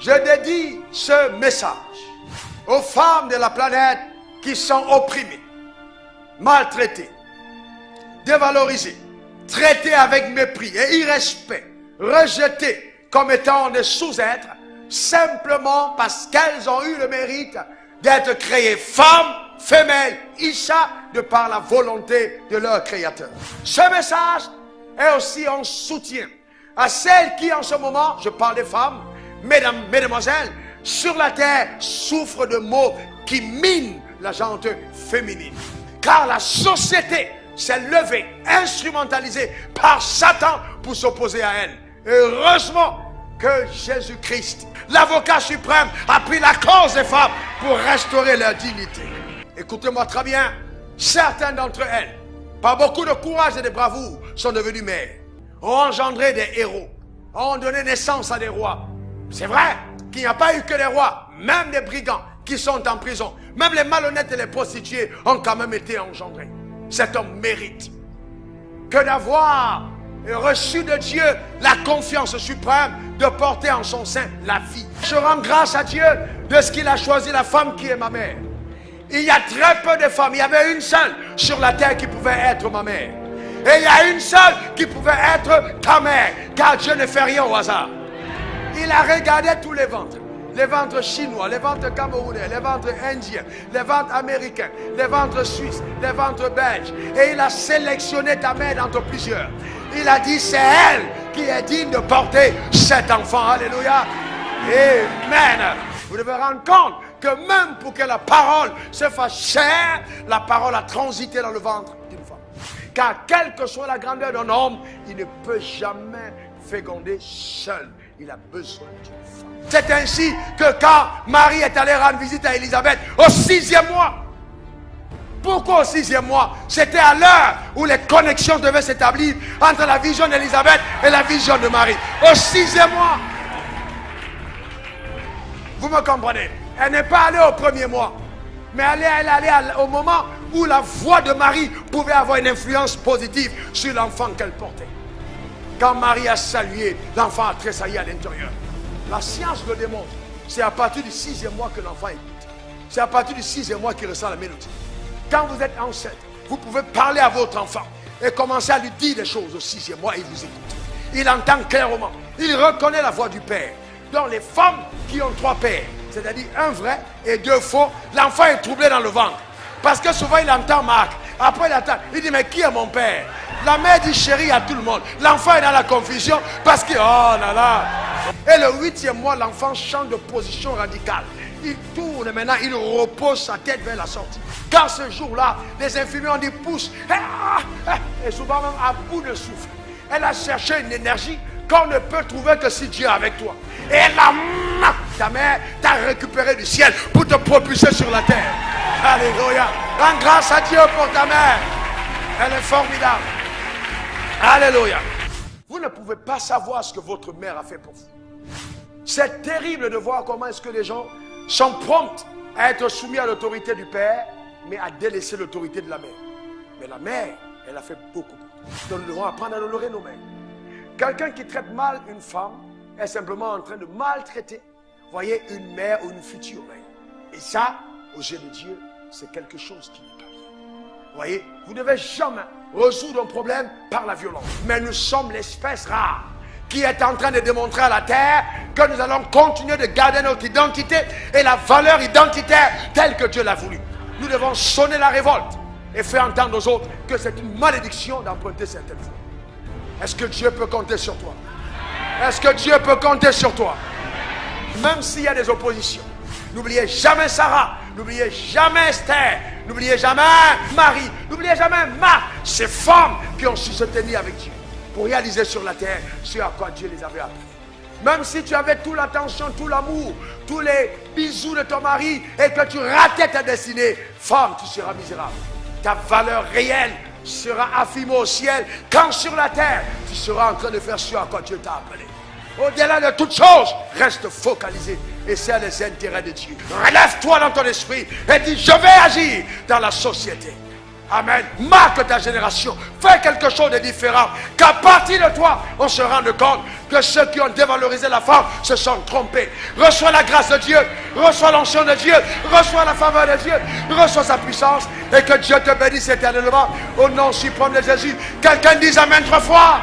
Je dédie ce message aux femmes de la planète qui sont opprimées, maltraitées, dévalorisées, traitées avec mépris et irrespect, rejetées comme étant des sous-êtres, simplement parce qu'elles ont eu le mérite d'être créées femmes, femelles, Isha, de par la volonté de leur Créateur. Ce message est aussi un soutien à celles qui en ce moment, je parle des femmes, mesdames, mesdemoiselles, sur la terre souffrent de maux qui minent la gente féminine. Car la société s'est levée, instrumentalisée par Satan pour s'opposer à elle. Et heureusement que Jésus-Christ, l'avocat suprême, a pris la cause des femmes pour restaurer leur dignité. Écoutez-moi très bien, certaines d'entre elles, par beaucoup de courage et de bravoure, sont devenues mères, ont engendré des héros, ont donné naissance à des rois. C'est vrai qu'il n'y a pas eu que des rois, même des brigands qui sont en prison, même les malhonnêtes et les prostituées ont quand même été engendrés. C'est un mérite que d'avoir reçu de Dieu la confiance suprême de porter en son sein la vie. Je rends grâce à Dieu de ce qu'il a choisi la femme qui est ma mère. Il y a très peu de femmes, il y avait une seule sur la terre qui pouvait être ma mère. Et il y a une seule qui pouvait être ta mère, car Dieu ne fait rien au hasard. Il a regardé tous les ventres chinois, les ventres camerounais, les ventres indiens, les ventres américains, les ventres suisses, les ventres belges. Et il a sélectionné ta mère d'entre plusieurs. Il a dit, c'est elle qui est digne de porter cet enfant. Alléluia. Amen. Vous devez rendre compte que même pour que la parole se fasse chair, la parole a transité dans le ventre d'une femme. Car quelle que soit la grandeur d'un homme, il ne peut jamais féconder seul. Il a besoin d'une femme. C'est ainsi que quand Marie est allée rendre visite à Élisabeth au 6e mois. Pourquoi au 6e mois? C'était à l'heure où les connexions devaient s'établir entre la vision d'Élisabeth et la vision de Marie. Au 6e mois. Vous me comprenez? Elle n'est pas allée au 1er mois. Mais elle est allée au moment où la voix de Marie pouvait avoir une influence positive sur l'enfant qu'elle portait. Quand Marie a salué, l'enfant a tressailli à l'intérieur. La science le démontre. C'est à partir du 6e mois que l'enfant écoute. C'est à partir du 6e mois qu'il ressent la mélodie. Quand vous êtes enceinte, vous pouvez parler à votre enfant et commencer à lui dire des choses au 6e mois et il vous écoute. Il entend clairement. Il reconnaît la voix du Père. Donc les femmes qui ont 3 pères, c'est-à-dire un vrai et 2 faux, l'enfant est troublé dans le ventre. Parce que souvent il entend Marc. Après il attend. Il dit, mais qui est mon père? La mère dit chérie à tout le monde. L'enfant est dans la confusion parce que, oh là là. Et le 8e mois, l'enfant change de position radicale. Il tourne maintenant, il repose sa tête vers la sortie. Quand ce jour-là, les infirmiers ont dit pousse. Et souvent même à bout de souffle. Elle a cherché une énergie qu'on ne peut trouver que si Dieu est avec toi. Et ta mère t'a récupéré du ciel pour te propulser sur la terre. Alléluia. Rends grâce à Dieu pour ta mère. Elle est formidable. Alléluia. Vous ne pouvez pas savoir ce que votre mère a fait pour vous. C'est terrible de voir comment est-ce que les gens sont prompts à être soumis à l'autorité du Père, mais à délaisser l'autorité de la mère. Mais la mère, elle a fait beaucoup. Donc nous devons apprendre à honorer nos mères. Quelqu'un qui traite mal une femme est simplement en train de maltraiter, voyez, une mère ou une future mère. Et ça, aux yeux de Dieu, c'est quelque chose qui n'est pas bien. Voyez, vous ne devez jamais résoudre un problème par la violence. Mais nous sommes l'espèce rare qui est en train de démontrer à la terre que nous allons continuer de garder notre identité et la valeur identitaire telle que Dieu l'a voulu. Nous devons sonner la révolte et faire entendre aux autres que c'est une malédiction d'emprunter certaines voies. Est-ce que Dieu peut compter sur toi? Est-ce que Dieu peut compter sur toi? Même s'il y a des oppositions, n'oubliez jamais Sarah, n'oubliez jamais Esther, n'oubliez jamais Marie, n'oubliez jamais Marc, ces femmes qui ont su se tenir avec Dieu pour réaliser sur la terre ce à quoi Dieu les avait appris. Même si tu avais toute l'attention, tout l'amour, tous les bisous de ton mari et que tu ratais ta destinée, femme, tu seras misérable. Ta valeur réelle sera affirmée au ciel quand sur la terre, tu seras en train de faire ce à quoi Dieu t'a appelé. Au-delà de toute chose, reste focalisé et c'est les intérêts de Dieu. Relève-toi dans ton esprit et dis, je vais agir dans la société. Amen. Marque ta génération. Fais quelque chose de différent. Qu'à partir de toi, on se rende compte que ceux qui ont dévalorisé la femme se sont trompés. Reçois la grâce de Dieu. Reçois l'onction de Dieu. Reçois la faveur de Dieu. Reçois sa puissance. Et que Dieu te bénisse éternellement. Au nom suprême de Jésus. Quelqu'un dise Amen 3 fois.